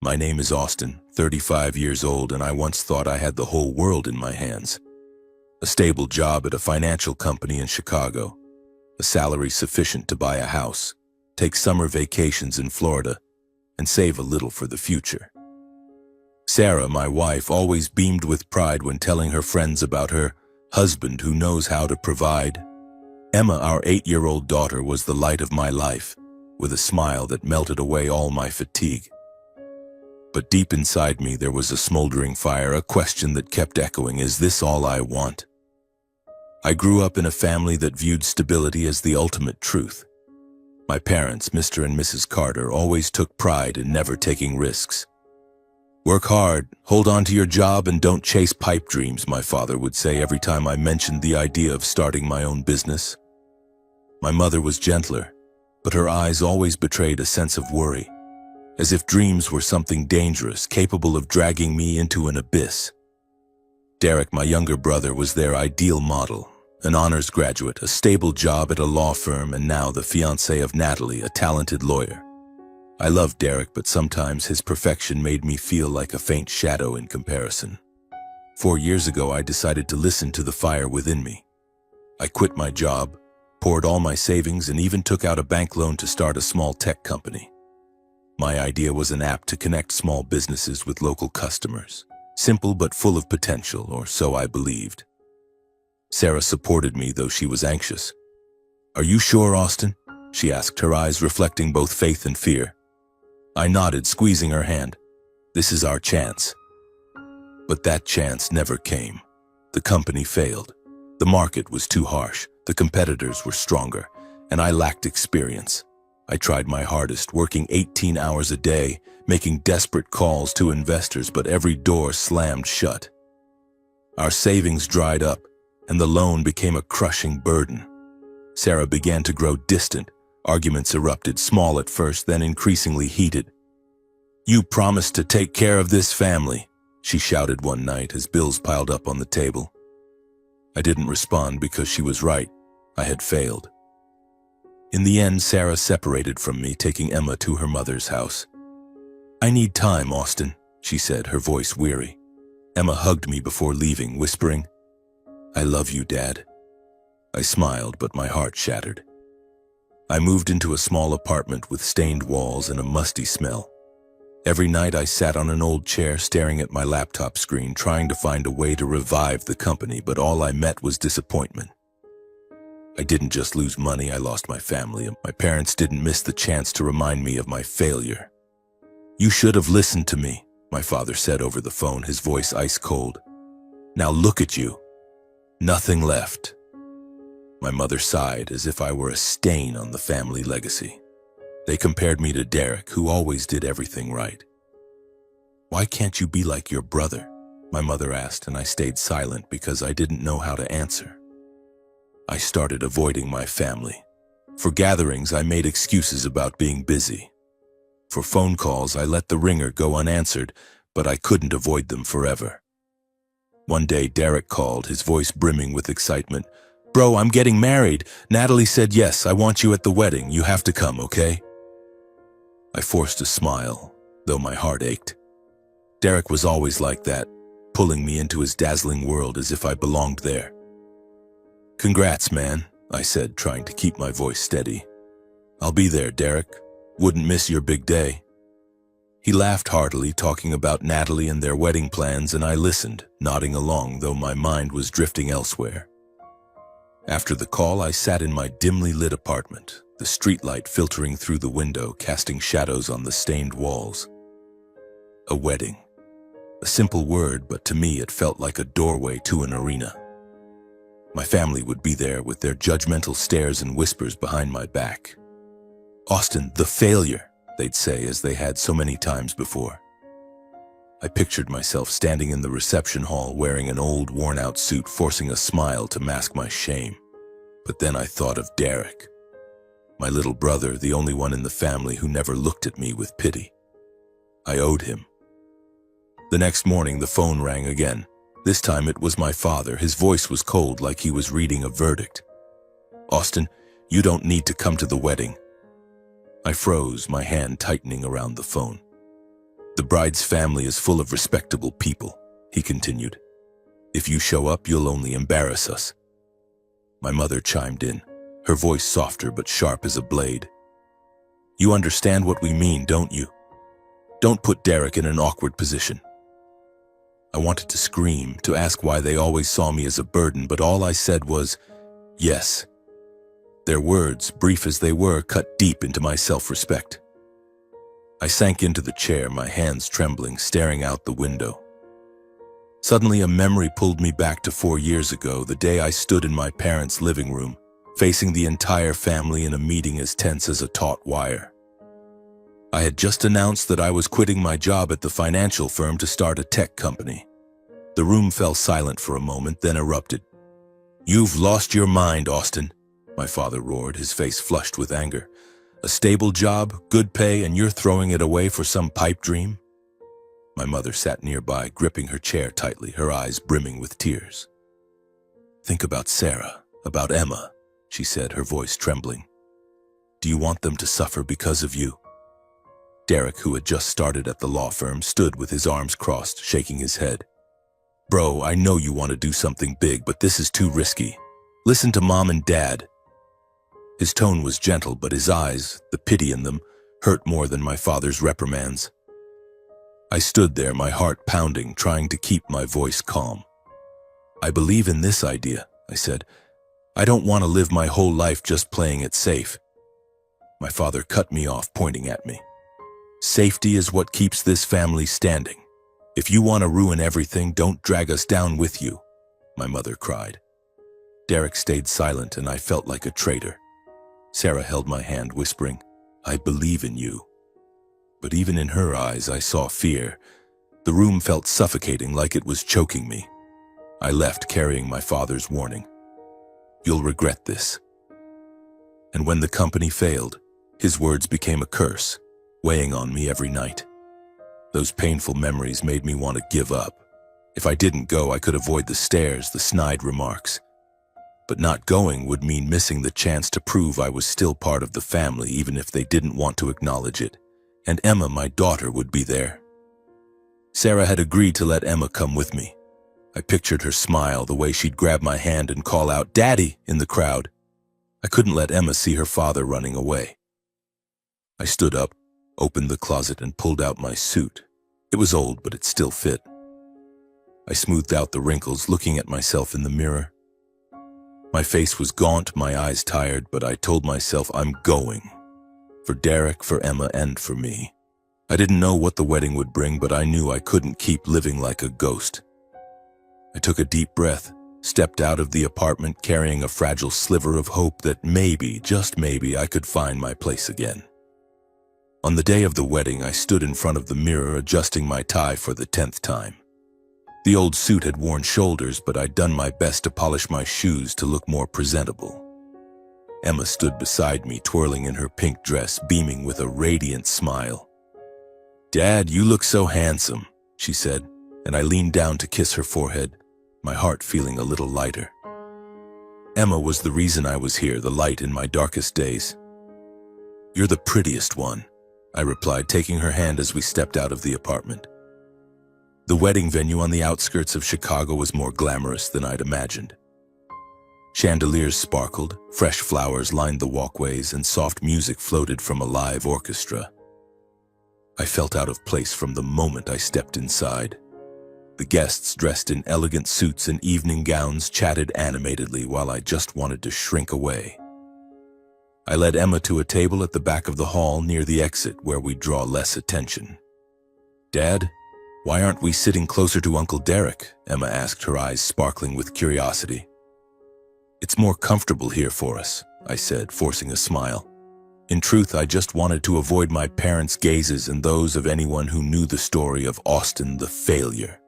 My name is Austin, 35 years old, and I once thought I had the whole world in my hands. A stable job at a financial company in Chicago, a salary sufficient to buy a house, take summer vacations in Florida, and save a little for the future. Sarah, my wife, always beamed with pride when telling her friends about her husband who knows how to provide. Emma, our 8-year-old daughter, was the light of my life, with a smile that melted away all my fatigue. But deep inside me there was a smoldering fire, a question that kept echoing, is this all I want? I grew up in a family that viewed stability as the ultimate truth. My parents, Mr. and Mrs. Carter, always took pride in never taking risks. Work hard, hold on to your job, and don't chase pipe dreams, my father would say every time I mentioned the idea of starting my own business. My mother was gentler, but her eyes always betrayed a sense of worry, as if dreams were something dangerous, capable of dragging me into an abyss. Derek, my younger brother, was their ideal model, an honors graduate, a stable job at a law firm, and now the fiancé of Natalie, a talented lawyer. I loved Derek, but sometimes his perfection made me feel like a faint shadow in comparison. 4 years ago, I decided to listen to the fire within me. I quit my job, poured all my savings, and even took out a bank loan to start a small tech company. My idea was an app to connect small businesses with local customers. Simple but full of potential, or so I believed. Sarah supported me, though she was anxious. "Are you sure, Austin?" she asked, her eyes reflecting both faith and fear. I nodded, squeezing her hand. "This is our chance." But that chance never came. The company failed. The market was too harsh, the competitors were stronger, and I lacked experience. I tried my hardest, working 18 hours a day, making desperate calls to investors, but every door slammed shut. Our savings dried up, and the loan became a crushing burden. Sarah began to grow distant. Arguments erupted, small at first, then increasingly heated. "You promised to take care of this family," she shouted one night as bills piled up on the table. I didn't respond because she was right. I had failed. In the end, Sarah separated from me, taking Emma to her mother's house. "I need time, Austin," she said, her voice weary. Emma hugged me before leaving, whispering, "I love you, Dad." I smiled, but my heart shattered. I moved into a small apartment with stained walls and a musty smell. Every night I sat on an old chair staring at my laptop screen, trying to find a way to revive the company, but all I met was disappointment. I didn't just lose money, I lost my family, and my parents didn't miss the chance to remind me of my failure. "You should have listened to me," my father said over the phone, his voice ice cold. "Now look at you. Nothing left." My mother sighed, as if I were a stain on the family legacy. They compared me to Derek, who always did everything right. "Why can't you be like your brother?" my mother asked, and I stayed silent because I didn't know how to answer. I started avoiding my family. For gatherings, I made excuses about being busy. For phone calls, I let the ringer go unanswered, but I couldn't avoid them forever. One day, Derek called, his voice brimming with excitement. "Bro, I'm getting married. Natalie said yes, I want you at the wedding. You have to come, okay?" I forced a smile, though my heart ached. Derek was always like that, pulling me into his dazzling world as if I belonged there. "Congrats, man," I said, trying to keep my voice steady. "I'll be there, Derek. Wouldn't miss your big day." He laughed heartily, talking about Natalie and their wedding plans, and I listened, nodding along, though my mind was drifting elsewhere. After the call, I sat in my dimly lit apartment, the streetlight filtering through the window, casting shadows on the stained walls. A wedding. A simple word, but to me it felt like a doorway to an arena. My family would be there with their judgmental stares and whispers behind my back. "Austin, the failure," they'd say, as they had so many times before. I pictured myself standing in the reception hall wearing an old, worn-out suit, forcing a smile to mask my shame. But then I thought of Derek, my little brother, the only one in the family who never looked at me with pity. I owed him. The next morning, the phone rang again. This time it was my father. His voice was cold, like he was reading a verdict. "Austin, you don't need to come to the wedding." I froze, my hand tightening around the phone. The bride's family is full of respectable people, he continued. If you show up, you'll only embarrass us. My mother chimed in, her voice softer but sharp as a blade. You understand what we mean, don't you? Don't put Derek in an awkward position. I wanted to scream, to ask why they always saw me as a burden, but all I said was, yes. Their words, brief as they were, cut deep into my self-respect. I sank into the chair, my hands trembling, staring out the window. Suddenly, a memory pulled me back to 4 years ago, the day I stood in my parents' living room, facing the entire family in a meeting as tense as a taut wire. I had just announced that I was quitting my job at the financial firm to start a tech company. The room fell silent for a moment, then erupted. You've lost your mind, Austin, my father roared, his face flushed with anger. A stable job, good pay, and you're throwing it away for some pipe dream? My mother sat nearby, gripping her chair tightly, her eyes brimming with tears. Think about Sarah, about Emma, she said, her voice trembling. Do you want them to suffer because of you? Derek, who had just started at the law firm, stood with his arms crossed, shaking his head. Bro, I know you want to do something big, but this is too risky. Listen to Mom and Dad. His tone was gentle, but his eyes, the pity in them, hurt more than my father's reprimands. I stood there, my heart pounding, trying to keep my voice calm. I believe in this idea, I said. I don't want to live my whole life just playing it safe. My father cut me off, pointing at me. Safety is what keeps this family standing. If you want to ruin everything, don't drag us down with you, my mother cried. Derek stayed silent, and I felt like a traitor. Sarah held my hand, whispering, I believe in you. But even in her eyes, I saw fear. The room felt suffocating, like it was choking me. I left, carrying my father's warning. You'll regret this. And when the company failed, his words became a curse, weighing on me every night. Those painful memories made me want to give up. If I didn't go, I could avoid the stares, the snide remarks. But not going would mean missing the chance to prove I was still part of the family, even if they didn't want to acknowledge it. And Emma, my daughter, would be there. Sarah had agreed to let Emma come with me. I pictured her smile, the way she'd grab my hand and call out, Daddy, in the crowd. I couldn't let Emma see her father running away. I stood up, opened the closet, and pulled out my suit. It was old, but it still fit. I smoothed out the wrinkles, looking at myself in the mirror. My face was gaunt, my eyes tired, but I told myself I'm going. For Derek, for Emma, and for me. I didn't know what the wedding would bring, but I knew I couldn't keep living like a ghost. I took a deep breath, stepped out of the apartment carrying a fragile sliver of hope that maybe, just maybe, I could find my place again. On the day of the wedding, I stood in front of the mirror, adjusting my tie for the 10th time. The old suit had worn shoulders, but I'd done my best to polish my shoes to look more presentable. Emma stood beside me, twirling in her pink dress, beaming with a radiant smile. Dad, you look so handsome, she said, and I leaned down to kiss her forehead, my heart feeling a little lighter. Emma was the reason I was here, the light in my darkest days. You're the prettiest one, I replied, taking her hand as we stepped out of the apartment. The wedding venue on the outskirts of Chicago was more glamorous than I'd imagined. Chandeliers sparkled, fresh flowers lined the walkways, and soft music floated from a live orchestra. I felt out of place from the moment I stepped inside. The guests, dressed in elegant suits and evening gowns, chatted animatedly while I just wanted to shrink away. I led Emma to a table at the back of the hall near the exit where we'd draw less attention. Dad, why aren't we sitting closer to Uncle Derek? Emma asked, her eyes sparkling with curiosity. It's more comfortable here for us, I said, forcing a smile. In truth, I just wanted to avoid my parents' gazes and those of anyone who knew the story of Austin the failure.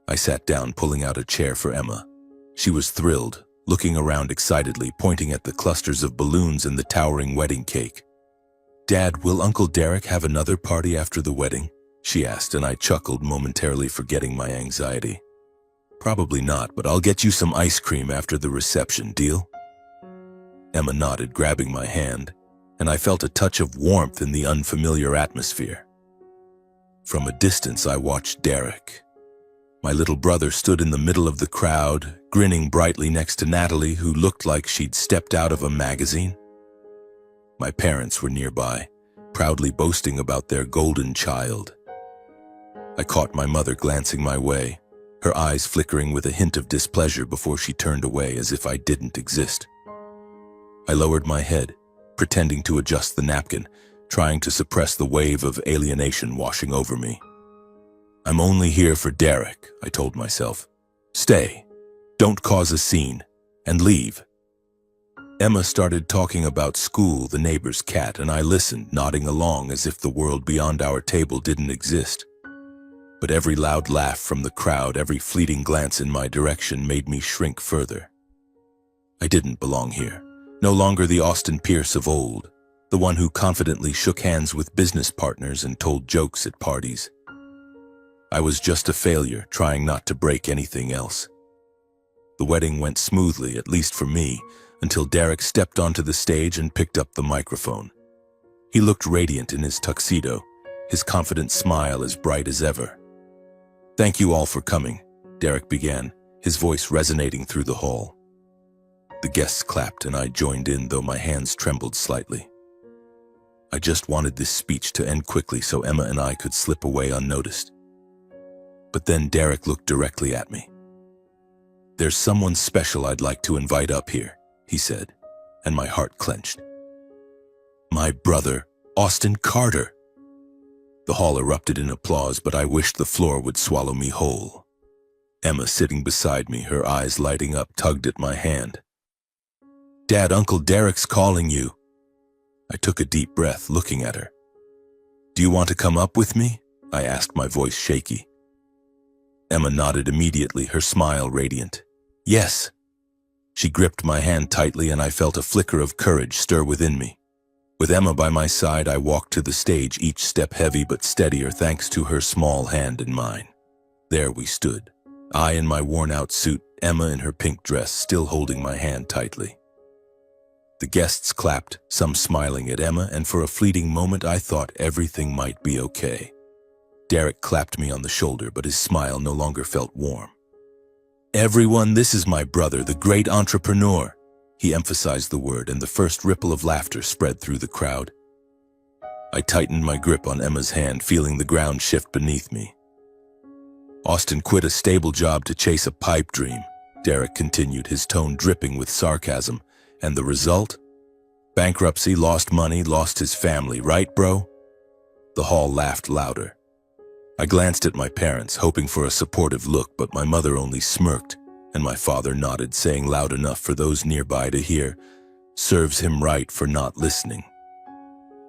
I sat down, pulling out a chair for Emma. She was thrilled, looking around excitedly, pointing at the clusters of balloons and the towering wedding cake. Dad, will Uncle Derek have another party after the wedding? She asked, and I chuckled, momentarily forgetting my anxiety. Probably not, but I'll get you some ice cream after the reception, deal? Emma nodded, grabbing my hand, and I felt a touch of warmth in the unfamiliar atmosphere. From a distance, I watched Derek. My little brother stood in the middle of the crowd, grinning brightly next to Natalie, who looked like she'd stepped out of a magazine. My parents were nearby, proudly boasting about their golden child. I caught my mother glancing my way, her eyes flickering with a hint of displeasure before she turned away as if I didn't exist. I lowered my head, pretending to adjust the napkin, trying to suppress the wave of alienation washing over me. I'm only here for Derek, I told myself. Stay, don't cause a scene, and leave. Emma started talking about school, the neighbor's cat, and I listened, nodding along as if the world beyond our table didn't exist. But every loud laugh from the crowd, every fleeting glance in my direction made me shrink further. I didn't belong here, no longer the Austin Pierce of old, the one who confidently shook hands with business partners and told jokes at parties. I was just a failure, trying not to break anything else. The wedding went smoothly, at least for me, until Derek stepped onto the stage and picked up the microphone. He looked radiant in his tuxedo, his confident smile as bright as ever. "Thank you all for coming," Derek began, his voice resonating through the hall. The guests clapped and I joined in, though my hands trembled slightly. I just wanted this speech to end quickly so Emma and I could slip away unnoticed. But then Derek looked directly at me. "There's someone special I'd like to invite up here," he said, and my heart clenched. "My brother, Austin Carter." The hall erupted in applause, but I wished the floor would swallow me whole. Emma, sitting beside me, her eyes lighting up, tugged at my hand. "Dad, Uncle Derek's calling you." I took a deep breath, looking at her. "Do you want to come up with me?" I asked, my voice shaky. Emma nodded immediately, her smile radiant. "Yes." She gripped my hand tightly and I felt a flicker of courage stir within me. With Emma by my side, I walked to the stage, each step heavy but steadier thanks to her small hand in mine. There we stood, I in my worn-out suit, Emma in her pink dress, still holding my hand tightly. The guests clapped, some smiling at Emma, and for a fleeting moment I thought everything might be okay. Derek clapped me on the shoulder, but his smile no longer felt warm. "Everyone, this is my brother, the great entrepreneur." He emphasized the word, and the first ripple of laughter spread through the crowd. I tightened my grip on Emma's hand, feeling the ground shift beneath me. "Austin quit a stable job to chase a pipe dream," Derek continued, his tone dripping with sarcasm. "And the result? Bankruptcy, lost money, lost his family, right, bro?" The hall laughed louder. I glanced at my parents, hoping for a supportive look, but my mother only smirked, and my father nodded, saying loud enough for those nearby to hear, "Serves him right for not listening."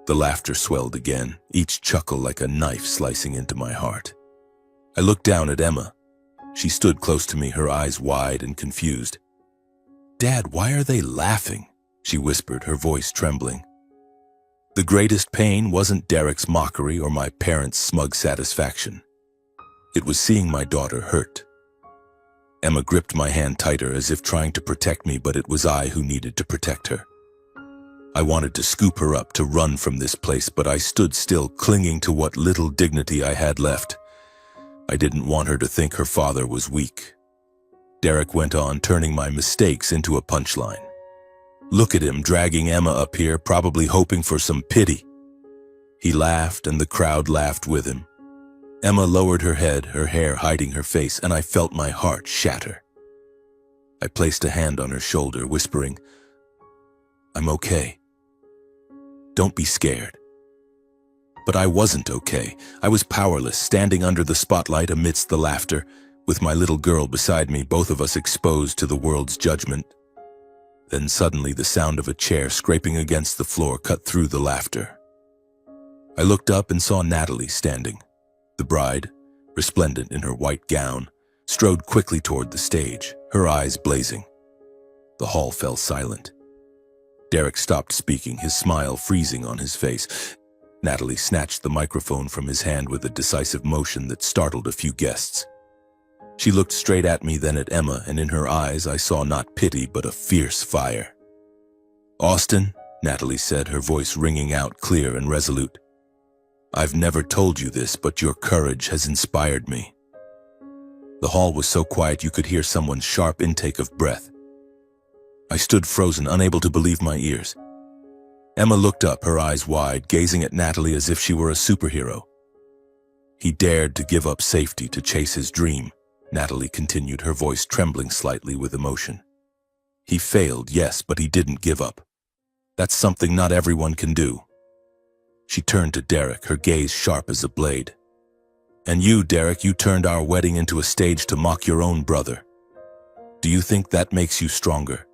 The laughter swelled again, each chuckle like a knife slicing into my heart. I looked down at Emma. She stood close to me, her eyes wide and confused. "Dad, why are they laughing?" she whispered, her voice trembling. The greatest pain wasn't Derek's mockery or my parents' smug satisfaction. It was seeing my daughter hurt. Emma gripped my hand tighter as if trying to protect me, but it was I who needed to protect her. I wanted to scoop her up, to run from this place, but I stood still, clinging to what little dignity I had left. I didn't want her to think her father was weak. Derek went on, turning my mistakes into a punchline. "Look at him, dragging Emma up here, probably hoping for some pity." He laughed, and the crowd laughed with him. Emma lowered her head, her hair hiding her face, and I felt my heart shatter. I placed a hand on her shoulder, whispering, "I'm okay. Don't be scared." But I wasn't okay. I was powerless, standing under the spotlight amidst the laughter, with my little girl beside me, both of us exposed to the world's judgment. Then suddenly the sound of a chair scraping against the floor cut through the laughter. I looked up and saw Natalie standing. The bride, resplendent in her white gown, strode quickly toward the stage, her eyes blazing. The hall fell silent. Derek stopped speaking, his smile freezing on his face. Natalie snatched the microphone from his hand with a decisive motion that startled a few guests. She looked straight at me, then at Emma, and in her eyes I saw not pity but a fierce fire. "Austin," Natalie said, her voice ringing out clear and resolute, I've never told you this, but your courage has inspired me." The hall was so quiet you could hear someone's sharp intake of breath. I stood frozen, unable to believe my ears. Emma looked up, her eyes wide, gazing at Natalie as if she were a superhero. "He dared to give up safety to chase his dream," Natalie continued, her voice trembling slightly with emotion. "He failed, yes, but he didn't give up. That's something not everyone can do." She turned to Derek, her gaze sharp as a blade. "And you, Derek, you turned our wedding into a stage to mock your own brother. Do you think that makes you stronger?"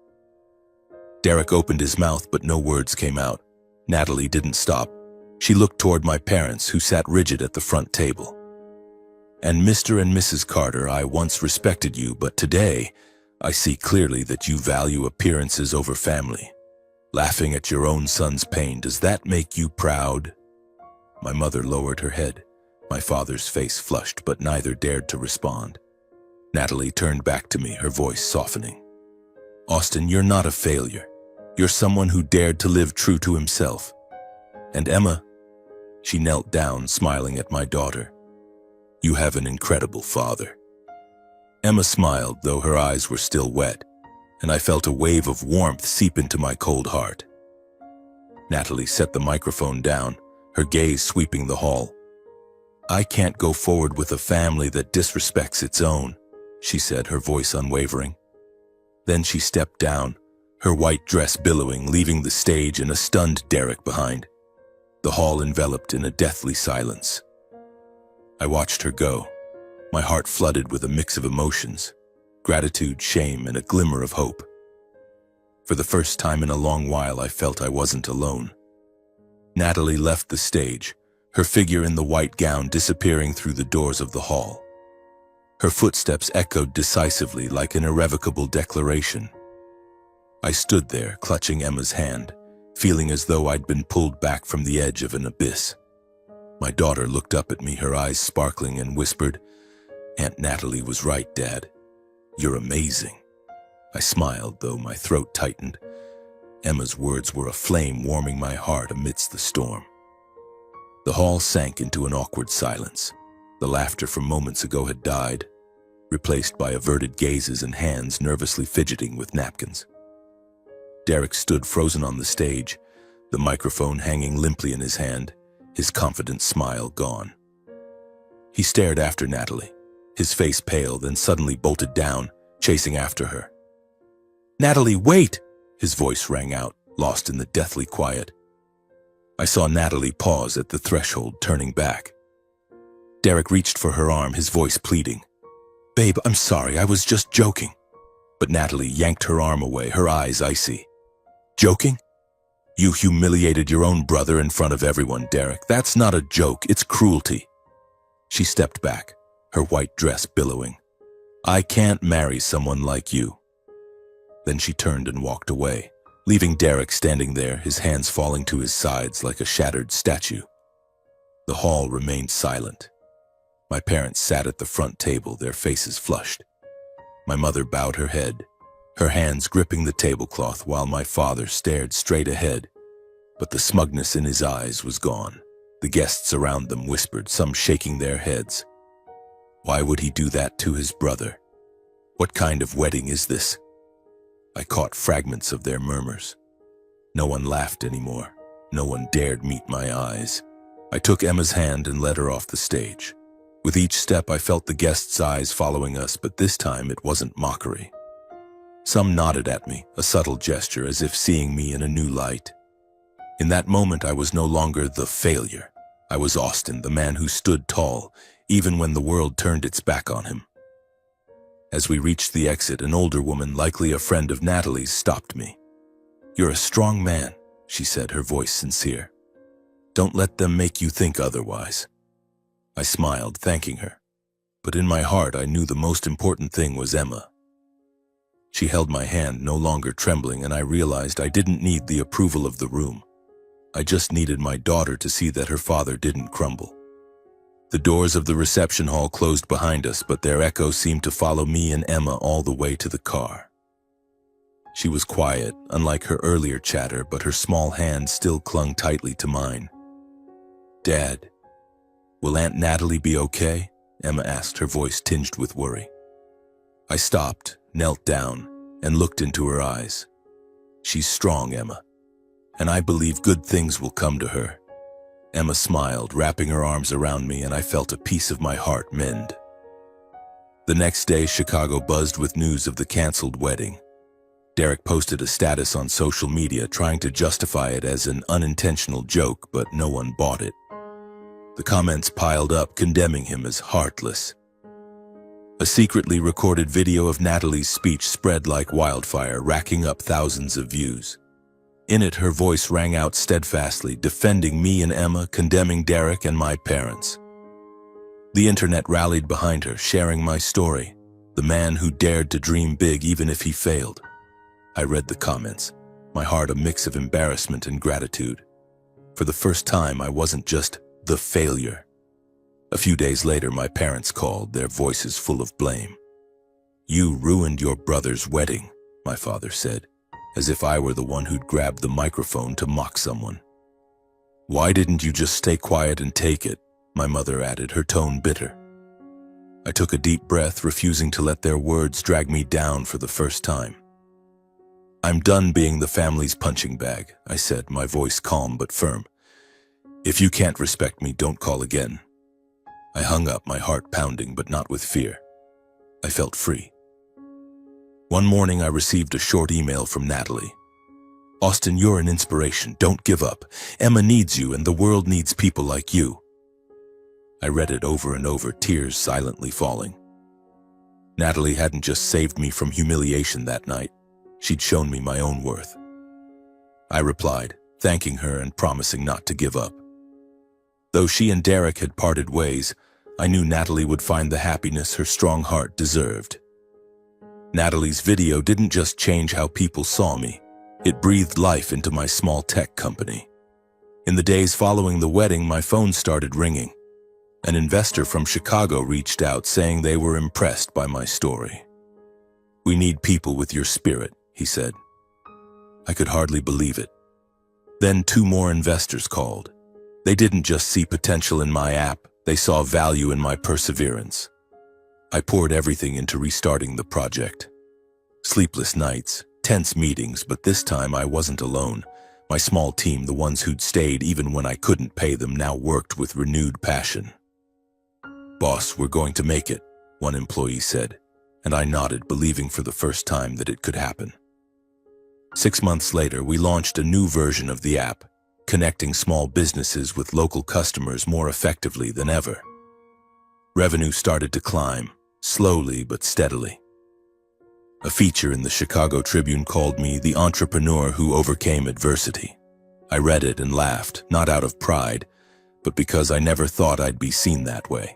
Derek opened his mouth, but no words came out. Natalie didn't stop. She looked toward my parents, who sat rigid at the front table. "And Mr. and Mrs. Carter, I once respected you, but today I see clearly that you value appearances over family. Laughing at your own son's pain, does that make you proud?" My mother lowered her head. My father's face flushed, but neither dared to respond. Natalie turned back to me, her voice softening. "Austin, you're not a failure. You're someone who dared to live true to himself. And Emma," she knelt down, smiling at my daughter, "you have an incredible father." Emma smiled, though her eyes were still wet, and I felt a wave of warmth seep into my cold heart. Natalie set the microphone down, her gaze sweeping the hall. "I can't go forward with a family that disrespects its own," she said, her voice unwavering. Then she stepped down, her white dress billowing, leaving the stage and a stunned Derek behind. The hall enveloped in a deathly silence. I watched her go, my heart flooded with a mix of emotions, gratitude, shame, and a glimmer of hope. For the first time in a long while, I felt I wasn't alone. Natalie left the stage, her figure in the white gown disappearing through the doors of the hall. Her footsteps echoed decisively like an irrevocable declaration. I stood there, clutching Emma's hand, feeling as though I'd been pulled back from the edge of an abyss. My daughter looked up at me, her eyes sparkling, and whispered, "Aunt Natalie was right, Dad. You're amazing." I smiled, though my throat tightened. Emma's words were a flame warming my heart amidst the storm. The hall sank into an awkward silence. The laughter from moments ago had died, replaced by averted gazes and hands nervously fidgeting with napkins. Derek stood frozen on the stage, the microphone hanging limply in his hand, his confident smile gone. He stared after Natalie, his face pale, then suddenly bolted down, chasing after her. "Natalie, wait!" his voice rang out, lost in the deathly quiet. I saw Natalie pause at the threshold, turning back. Derek reached for her arm, his voice pleading. "Babe, I'm sorry, I was just joking." But Natalie yanked her arm away, her eyes icy. "Joking? You humiliated your own brother in front of everyone, Derek. That's not a joke, it's cruelty." She stepped back, her white dress billowing. "I can't marry someone like you." Then she turned and walked away, leaving Derek standing there, his hands falling to his sides like a shattered statue. The hall remained silent. My parents sat at the front table, their faces flushed. My mother bowed her head, her hands gripping the tablecloth, while my father stared straight ahead, but the smugness in his eyes was gone. The guests around them whispered, some shaking their heads. Why would he do that to his brother? What kind of wedding is this? I caught fragments of their murmurs. No one laughed anymore. No one dared meet my eyes. I took Emma's hand and led her off the stage. With each step, I felt the guests' eyes following us, but this time it wasn't mockery. Some nodded at me, a subtle gesture as if seeing me in a new light. In that moment, I was no longer the failure. I was Austin, the man who stood tall, even when the world turned its back on him. As we reached the exit, an older woman, likely a friend of Natalie's, stopped me. "You're a strong man," she said, her voice sincere. "Don't let them make you think otherwise." I smiled, thanking her. But in my heart, I knew the most important thing was Emma. She held my hand, no longer trembling, and I realized I didn't need the approval of the room. I just needed my daughter to see that her father didn't crumble. The doors of the reception hall closed behind us, but their echo seemed to follow me and Emma all the way to the car. She was quiet, unlike her earlier chatter, but her small hand still clung tightly to mine. "Dad," "Will Aunt Natalie be okay?" Emma asked, her voice tinged with worry. I stopped, knelt down, and looked into her eyes. "She's strong, Emma, and I believe good things will come to her." Emma smiled, wrapping her arms around me, and I felt a piece of my heart mend. The next day, Chicago buzzed with news of the canceled wedding. Derek posted a status on social media trying to justify it as an unintentional joke, but no one bought it. The comments piled up, condemning him as heartless. A secretly recorded video of Natalie's speech spread like wildfire, racking up thousands of views. In it, her voice rang out steadfastly, defending me and Emma, condemning Derek and my parents. The internet rallied behind her, sharing my story, the man who dared to dream big even if he failed. I read the comments, my heart a mix of embarrassment and gratitude. For the first time, I wasn't just the failure. A few days later, my parents called, their voices full of blame. "You ruined your brother's wedding," my father said, as if I were the one who'd grabbed the microphone to mock someone. "Why didn't you just stay quiet and take it?" my mother added, her tone bitter. I took a deep breath, refusing to let their words drag me down for the first time. "I'm done being the family's punching bag," I said, my voice calm but firm. "If you can't respect me, don't call again." I hung up, my heart pounding, but not with fear. I felt free. One morning, I received a short email from Natalie. "Austin, you're an inspiration. Don't give up. Emma needs you, and the world needs people like you." I read it over and over, tears silently falling. Natalie hadn't just saved me from humiliation that night. She'd shown me my own worth. I replied, thanking her and promising not to give up. Though she and Derek had parted ways, I knew Natalie would find the happiness her strong heart deserved. Natalie's video didn't just change how people saw me. It breathed life into my small tech company. In the days following the wedding, my phone started ringing. An investor from Chicago reached out, saying they were impressed by my story. "We need people with your spirit," he said. I could hardly believe it. Then 2 more investors called. They didn't just see potential in my app, they saw value in my perseverance. I poured everything into restarting the project. Sleepless nights, tense meetings, but this time I wasn't alone. My small team, the ones who'd stayed even when I couldn't pay them, now worked with renewed passion. "Boss, we're going to make it," one employee said, and I nodded, believing for the first time that it could happen. 6 months later, we launched a new version of the app, connecting small businesses with local customers more effectively than ever. Revenue started to climb, slowly but steadily. A feature in the Chicago Tribune called me the entrepreneur who overcame adversity. I read it and laughed, not out of pride, but because I never thought I'd be seen that way.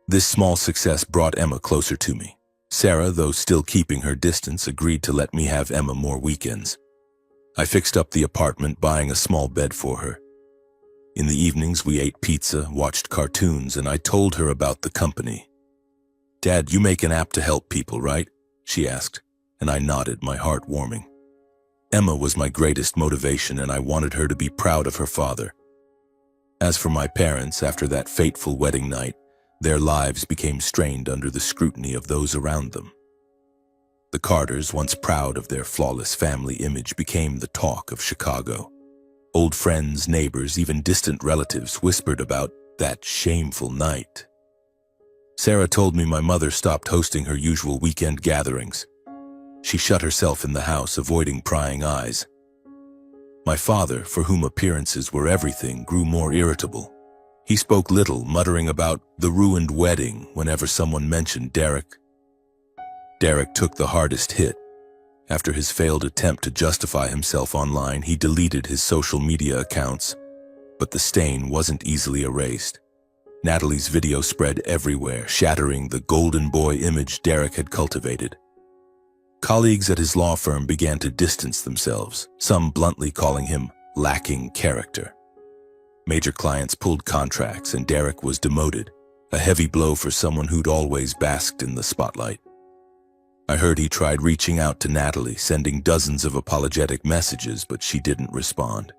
This small success brought Emma closer to me. Sarah, though still keeping her distance, agreed to let me have Emma more weekends. I fixed up the apartment, buying a small bed for her. In the evenings, we ate pizza, watched cartoons, and I told her about the company. "Dad, you make an app to help people, right?" she asked, and I nodded, my heart warming. Emma was my greatest motivation, and I wanted her to be proud of her father. As for my parents, after that fateful wedding night, their lives became strained under the scrutiny of those around them. The Carters, once proud of their flawless family image, became the talk of Chicago. Old friends, neighbors, even distant relatives whispered about that shameful night. Sarah told me my mother stopped hosting her usual weekend gatherings. She shut herself in the house, avoiding prying eyes. My father, for whom appearances were everything, grew more irritable. He spoke little, muttering about the ruined wedding whenever someone mentioned Derek. Derek took the hardest hit. After his failed attempt to justify himself online, he deleted his social media accounts, but the stain wasn't easily erased. Natalie's video spread everywhere, shattering the golden boy image Derek had cultivated. Colleagues at his law firm began to distance themselves, some bluntly calling him lacking character. Major clients pulled contracts, and Derek was demoted, a heavy blow for someone who'd always basked in the spotlight. I heard he tried reaching out to Natalie, sending dozens of apologetic messages, but she didn't respond.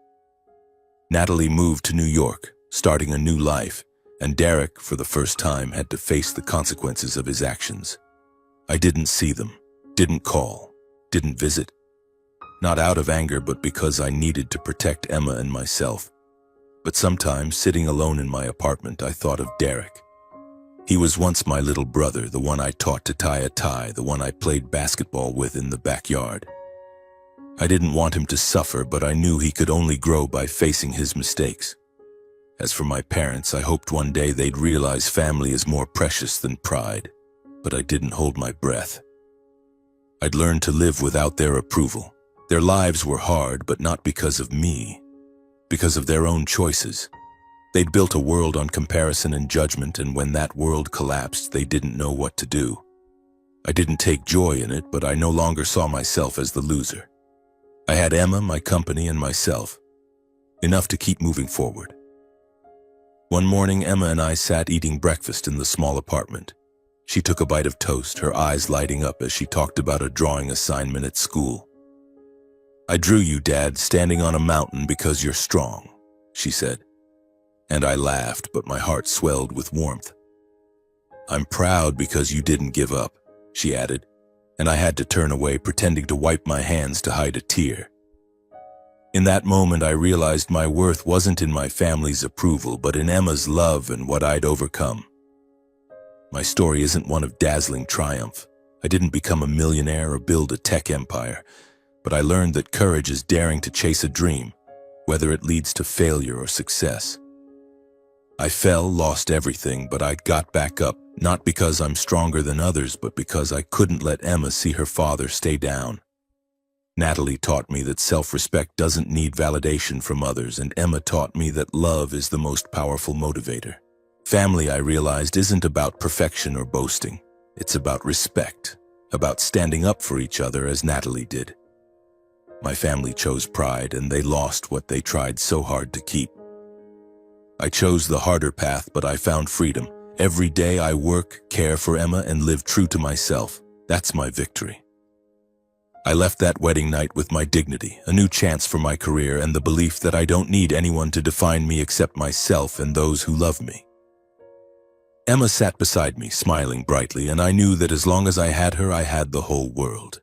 Natalie moved to New York, starting a new life, And Derek, for the first time, had to face the consequences of his actions. I didn't see them, didn't call, didn't visit. Not out of anger, but because I needed to protect Emma and myself. But sometimes, sitting alone in my apartment, I thought of Derek. He was once my little brother, the one I taught to tie a tie, the one I played basketball with in the backyard. I didn't want him to suffer, but I knew he could only grow by facing his mistakes. As for my parents, I hoped one day they'd realize family is more precious than pride, but I didn't hold my breath. I'd learned to live without their approval. Their lives were hard, but not because of me, because of their own choices. They'd built a world on comparison and judgment, and when that world collapsed, they didn't know what to do. I didn't take joy in it, but I no longer saw myself as the loser. I had Emma, my company, and myself. Enough to keep moving forward. One morning, Emma and I sat eating breakfast in the small apartment. She took a bite of toast, her eyes lighting up as she talked about a drawing assignment at school. "I drew you, Dad, standing on a mountain because you're strong," she said. And I laughed, but my heart swelled with warmth. "I'm proud because you didn't give up," she added, and I had to turn away, pretending to wipe my hands to hide a tear. In that moment, I realized my worth wasn't in my family's approval, but in Emma's love and what I'd overcome. My story isn't one of dazzling triumph. I didn't become a millionaire or build a tech empire, but I learned that courage is daring to chase a dream, whether it leads to failure or success. I fell, lost everything, but I got back up, not because I'm stronger than others, but because I couldn't let Emma see her father stay down. Natalie taught me that self-respect doesn't need validation from others, and Emma taught me that love is the most powerful motivator. Family, I realized, isn't about perfection or boasting. It's about respect, about standing up for each other as Natalie did. My family chose pride, and they lost what they tried so hard to keep. I chose the harder path, but I found freedom. Every day I work, care for Emma, and live true to myself. That's my victory. I left that wedding night with my dignity, a new chance for my career, and the belief that I don't need anyone to define me except myself and those who love me. Emma sat beside me, smiling brightly, and I knew that as long as I had her, I had the whole world.